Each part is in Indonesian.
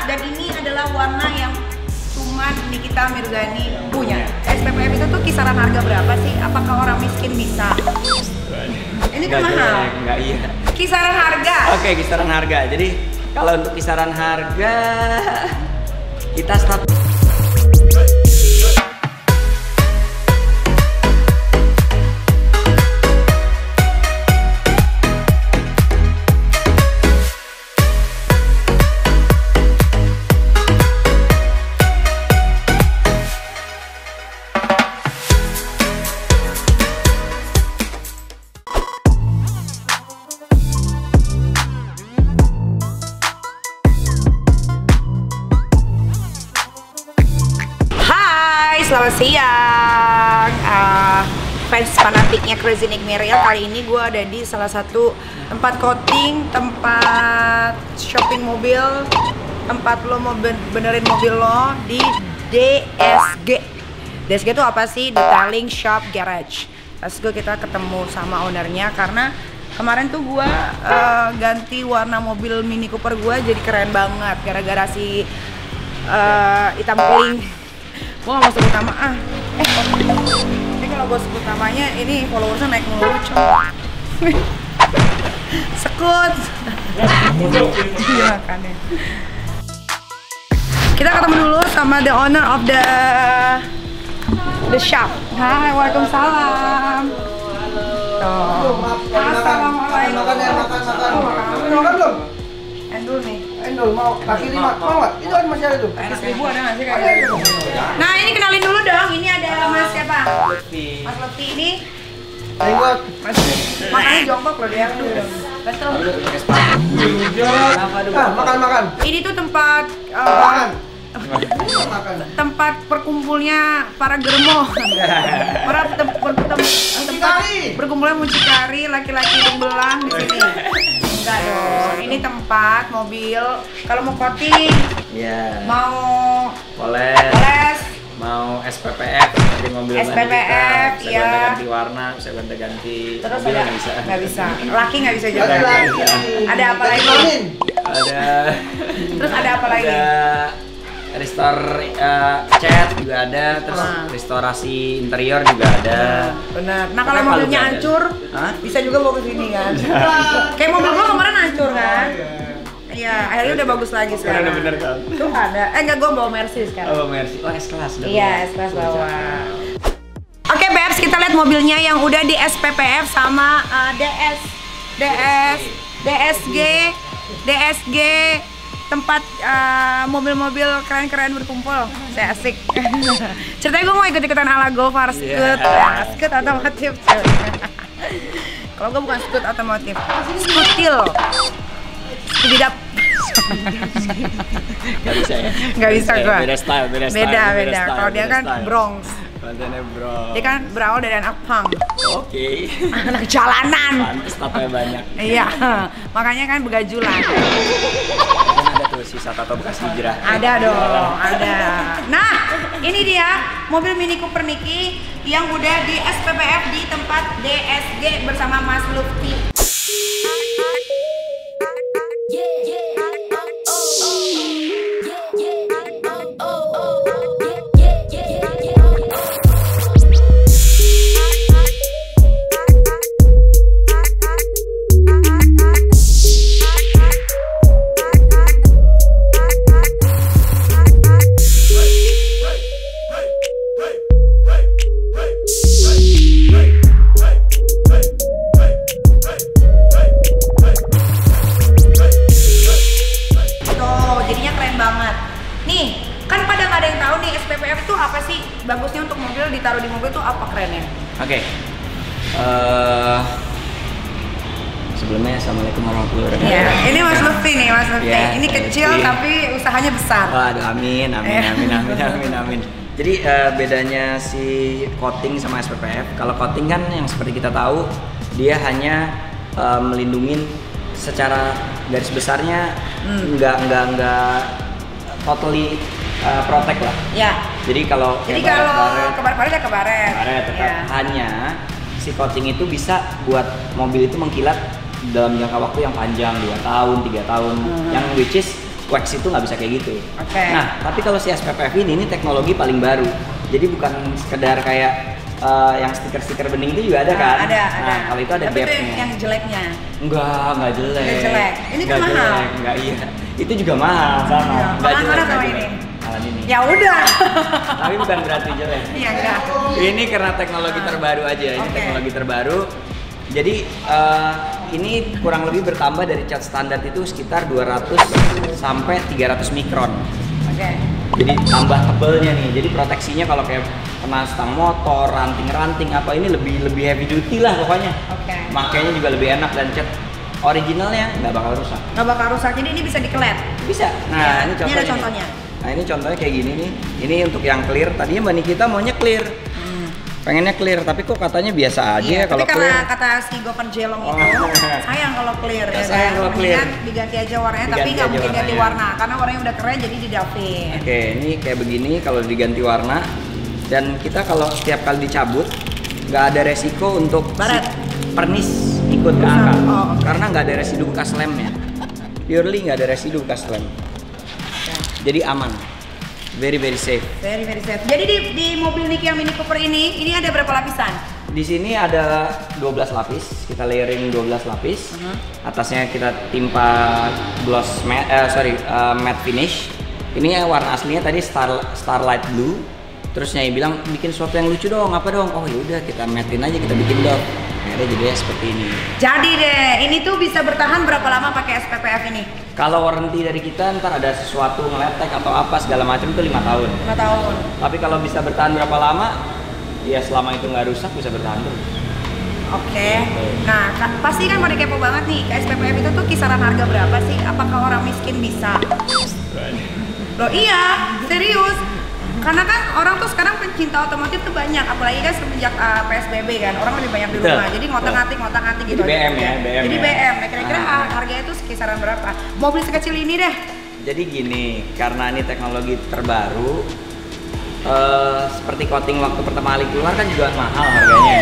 dan ini adalah warna yang cuman Nikita Mirzani punya. SPPF itu tuh kisaran harga berapa sih? Apakah orang miskin bisa? Ini kan mahal. Enggak, iya. Kisaran harga. Oke, kisaran harga. Jadi kalau untuk kisaran harga kita start. Selamat siang, fans fanatiknya Crazy Nick Meriel. Kali ini gue ada di salah satu tempat coating, tempat shopping mobil, tempat lo mau benerin mobil lo di DSG. DSG itu apa sih? Detailing Shop Garage. Terus kita ketemu sama ownernya karena kemarin tuh gue ganti warna mobil Mini Cooper gue jadi keren banget gara-gara si hitam kuning. Gue gak mau sebut nama ini kalau gue sebut namanya ini followersnya naik mulu coba. Sekut. Iya makanya. Kita ketemu dulu sama the owner of the shop. Hai, waalaikumsalam. Assalamualaikum. Makan belum? Endul nih. Endul mau kaki 5 mau nggak? Itu kan masih ada tuh. Kaki 1000 ada nggak sih kayaknya? Nah ini kenalin dulu dong. Ini ada Mas siapa? Mas Lutfi ini. Jenggot. Makanya jongkok loh dia. Betul. Makan. Ini tuh tempat Makan. tempat perkumpulnya para germo. Para tempat berkumpulnya mucikari laki-laki belang di sini. Enggak dong, ini tempat mobil kalau mau coating, mau poles, mau SPPF, jadi mobil SPPF, bisa ganti warna, bisa ganti terus mobil ada nggak bisa, laki nggak bisa juga. Ada apa lagi? Ada. Terus ada apa lagi? Ada restore cat juga ada, terus restorasi interior juga ada. Benar. Nah kalau mobilnya hancur, bisa juga bawa ke sini kan? Kayak mobil gua kemarin hancur kan? Iya, akhirnya udah bagus lagi sekarang. Bener kan? Tuh ada. Enggak, gua bawa Mercy sekarang. Oh Mercy, oh S-Class. Iya, S-Class bawa. Oke, Babs, kita lihat mobilnya yang udah di SPPF sama DSG tempat mobil-mobil keren-keren berkumpul. Saya asik. Ceritanya gue mau ikut-ikutan ala Gofar Scoot, Scoot otomotif. Kalau gue bukan Scoot otomotif, Scootil, Scooby-Dap. Gak bisa ya? Gak bisa gue. Beda style. Beda. Kalau dia kan Bronx. Kontennya Bronx. Dia kan berawal dari anak punk. Oke. Anak jalanan. Pantes tatanya banyak. Iya, makanya kan begajulan. Kan ada tuh sisa tato bekas hijrah. Ada dong, ada. Nah, ini dia mobil Mini Cooper Niki yang udah di SPPF di tempat DSG bersama Mas Lutfi. Bagusnya untuk mobil ditaruh di mobil tuh apa kerennya? Oke. Sebelumnya assalamualaikum warahmatullahi wabarakatuh. Iya, ini Mas Lutfi nih, Mas Lutfi. Ya, ini kecil Lutfi, tapi usahanya besar. Waduh, amin. Jadi bedanya si coating sama SPPF. Kalau coating kan yang seperti kita tahu dia hanya melindungin secara garis besarnya, nggak totally protect lah. Ya. Jadi kalau kebaret ya kebaret. Tetap hanya si coating itu bisa buat mobil itu mengkilat dalam jangka waktu yang panjang, 2 tahun, 3 tahun. Yang which is wax itu nggak bisa kayak gitu. Oke. Nah, tapi kalau si SPPF ini teknologi paling baru. Jadi bukan sekedar kayak yang stiker-stiker bening itu juga ada kan? Ada. Nah, kalau itu ada Tapi itu gapnya. yang jeleknya. Nggak jelek. Nggak jelek. Ini kan Nggak mahal. jelek, nggak iya. Itu juga mahal sama. Iya. Nggak Mahal jelek, mana nggak sama jelek. ini? Mahalan ini. Ya udah. Tapi bukan berarti jelek. Iya enggak. Ini karena teknologi terbaru aja. Ini Oke. teknologi terbaru. Jadi ini kurang lebih bertambah dari cat standar itu sekitar 200 sampai 300 mikron. Oke. Jadi tambah tebelnya nih. Jadi proteksinya kalau kayak kena stang motor, ranting-ranting apa ini lebih heavy duty lah pokoknya. Oke. Makanya juga lebih enak dan cat originalnya nggak bakal rusak. Nggak bakal rusak. Jadi ini bisa dikelet. Bisa. Nah, Ya, ini ini contohnya. ada nih. contohnya. Nah, ini contohnya kayak gini nih. Ini untuk yang clear. Tadinya Mbak Nikita maunya clear. Pengennya clear, tapi kok katanya biasa aja Iya, ya kalau tapi karena clear. kata si Gopher Jelong Oh. itu sayang kalau clear ya Sayang kan. kalau clear. Mendingan diganti aja warnanya, tapi Diganti nggak aja mungkin ganti warnanya. warna karena warnanya udah keren jadi didapin. Oke, ini kayak begini kalau diganti warna dan kita kalau setiap kali dicabut nggak ada resiko untuk si Baret. pernis ikut ke Rusak. angkat Oh, oke. karena nggak ada residu bekas lemnya. Purely nggak ada residu bekas lem. Jadi aman. Very safe. Very safe. Jadi di mobil Niki yang Mini Cooper ini ada berapa lapisan? Di sini ada 12 lapis, kita layering 12 lapis. Atasnya kita timpa gloss matte finish. Ini warna aslinya tadi starlight blue. Terus Nyai bilang bikin sesuatu yang lucu dong, apa dong? Oh yaudah kita matte-in aja, kita bikin dong. Akhirnya jadinya seperti ini. Jadi deh, ini tuh bisa bertahan berapa lama pakai SPPF ini? Kalau warranty dari kita ntar ada sesuatu ngeletek atau apa segala macam itu 5 tahun. 5 tahun. Tapi kalau bisa bertahan berapa lama? Ya selama itu nggak rusak bisa bertahan terus. Oke. Nah, pasti kan pada kepo banget nih, ke SPPF itu tuh kisaran harga berapa sih? Apakah orang miskin bisa? Loh iya, serius. Karena kan orang tuh sekarang pencinta otomotif tuh banyak, apalagi kan semenjak PSBB kan, orang lebih banyak di Betul. rumah. Jadi ngotak-ngatik gitu. Jadi BM ya, BM Jadi ya. BM. Nah, kira-kira harganya tuh kisaran berapa? Mobil sekecil ini deh. Jadi gini, karena ini teknologi terbaru, seperti coating waktu pertama kali keluar kan juga mahal harganya.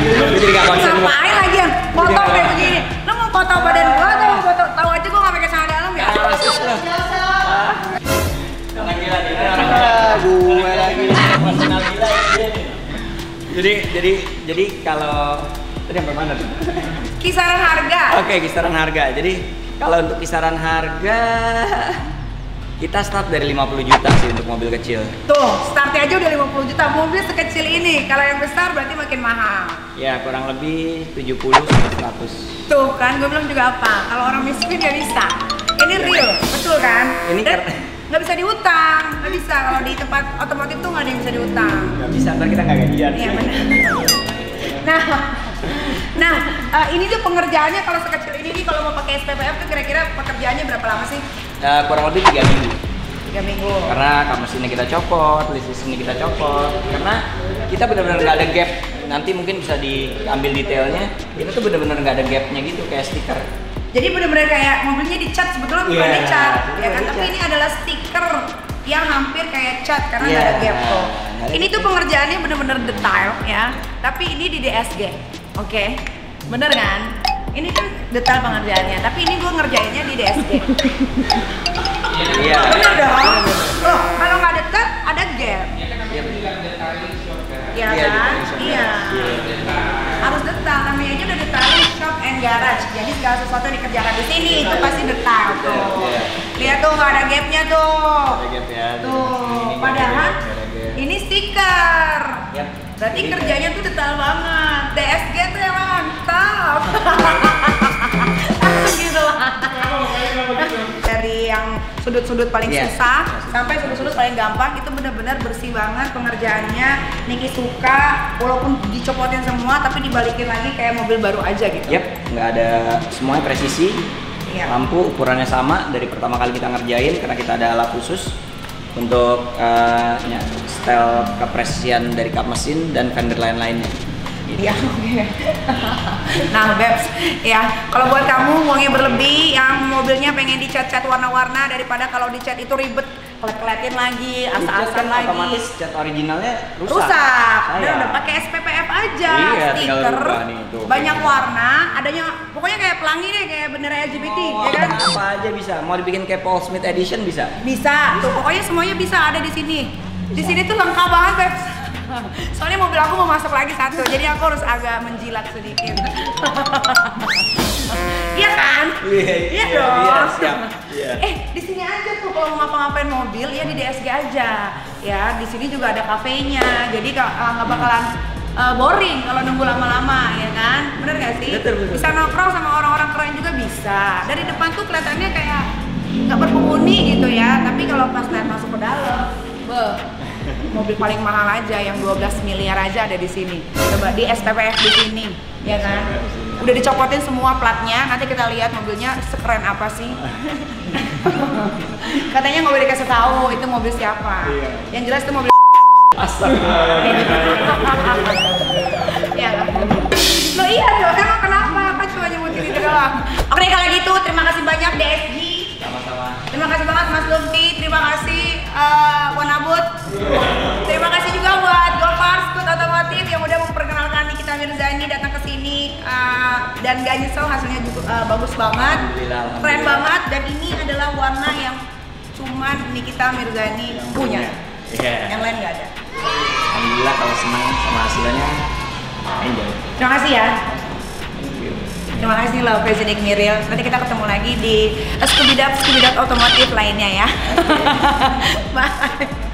Lu jadi gak konsen. Ngapain lagi yang foto kayak begini? Lo mau foto badan gua atau mau foto tahu aja gua nggak pakai celana dalam ya? Orang gila nih, orang gue lagi profesional gila ya. Jadi kalau tadi sampai mana tuh? Kisaran harga. Oke, kisaran harga. Jadi kalau untuk kisaran harga kita start dari 50 juta sih untuk mobil kecil. Tuh, startnya aja udah 50 juta. Mobil sekecil ini. Kalau yang besar berarti makin mahal. Ya kurang lebih 70 sampai 100. Tuh kan, gue bilang juga apa? Kalau orang miskin nggak bisa. Ini real, betul kan? Ini Dan karena- nggak bisa diutang, nggak bisa. Kalau di tempat otomotif tuh nggak ada yang bisa diutang. Gak bisa, ntar kita nggak gajian. Iya benar. Nah, ini tuh pengerjaannya kalau sekecil ini nih kalau mau pakai SPPF tuh kira-kira pekerjaannya berapa lama sih? Kurang lebih 3 minggu. 3 minggu. Karena kap mesinnya kita copot, list mesinnya kita copot. Karena kita benar-benar nggak ada gap. Nanti mungkin bisa diambil detailnya. Kita tuh benar-benar nggak ada gapnya gitu kayak stiker. Jadi benar-benar kayak mobilnya dicat, sebetulnya bukan Iya, dicat, ya bukan kan? Tapi dicat. ini adalah stiker yang hampir kayak cat karena nggak Iya, ada gap tuh. nggak ada Ini gap. tuh pengerjaannya benar-benar detail ya. Tapi ini di DSG, oke? Bener kan? Ini kan detail pengerjaannya. Tapi ini gue ngerjainnya di DSG. Iya. Bener dong? Loh, kalau nggak dekat ada gap. Iya Iya, kan? detailing shop Iya. garage. Harus detail, namanya aja udah detailing shop and garage. Jadi segala sesuatu yang dikerjakan di sini itu pasti detail tuh. Iya. Lihat tuh nggak ada gapnya tuh. Ada gap ya. Tuh, Ini padahal nggak ada gap. ini stiker. Yap. Berarti Jadi kerjanya tuh detail banget. DSG tuh yang mantap. Gitu lah. Dari yang sudut-sudut paling Iya. susah sampai sudut-sudut paling gampang itu benar-benar bersih banget pengerjaannya. Niki suka walaupun dicopotin semua tapi dibalikin lagi kayak mobil baru aja gitu. Yap, nggak ada semuanya presisi. Iya. Lampu ukurannya sama dari pertama kali kita ngerjain karena kita ada alat khusus untuk setel kepresisian dari kap mesin dan fender lain-lainnya. Iya, oke. Nah, Bebs, ya kalau buat kamu uangnya berlebih, yang mobilnya pengen dicat-cat warna-warna daripada kalau dicat itu ribet, kelet-keletin lagi, asa-asan lagi. Otomatis cat originalnya rusak. Dan udah pakai SPPF aja, Iya, tinggal stiker, rubah nih, tuh. banyak warna, adanya pokoknya kayak pelangi deh, kayak bendera LGBT, ya kan? Apa aja bisa. Mau dibikin kayak Paul Smith Edition bisa. Bisa, tuh pokoknya semuanya bisa ada di sini. Di sini tuh lengkap banget, Bebs. Soalnya mobil aku mau masuk lagi satu, jadi aku harus agak menjilat sedikit. Iya kan? Iya dong. Iya, siap. Iya. Di sini aja tuh kalau mau ngapa-ngapain mobil ya di DSG aja. Ya, di sini juga ada kafenya. Jadi nggak bakalan boring kalau nunggu lama-lama, ya kan? Bener nggak sih? Betul. Bisa nongkrong sama orang-orang keren juga bisa. Dari depan tuh kelihatannya kayak nggak berpenghuni gitu ya. Tapi kalau pas lihat masuk ke dalam, mobil paling mahal aja yang 12 miliar aja ada di sini. Coba di SPPF di sini, ya kan? Udah dicopotin semua platnya. Nanti kita lihat mobilnya sekeren apa sih. Katanya nggak boleh dikasih tahu itu mobil siapa. Iya. Yang jelas itu mobil. Ya. Lo iya dong, emang kenapa? Kan cuma nyebutin itu doang. Oke, kalau gitu terima kasih banyak DSG. Sama-sama. Terima kasih banget Mas Lutfi, terima kasih Wanabut. Terima kasih juga buat Golfars Scoot Otomotif yang udah memperkenalkan Nikita Mirzani datang ke sini dan gak nyesel, hasilnya juga bagus banget, keren banget, dan ini adalah warna yang cuman Nikita Mirzani punya. Yang lain gak ada. Alhamdulillah kalau senang sama hasilnya, enjoy. Terima kasih ya. Terima kasih loh Presiden Miril. Nanti kita ketemu lagi di Skubidat Otomotif lainnya ya. Bye.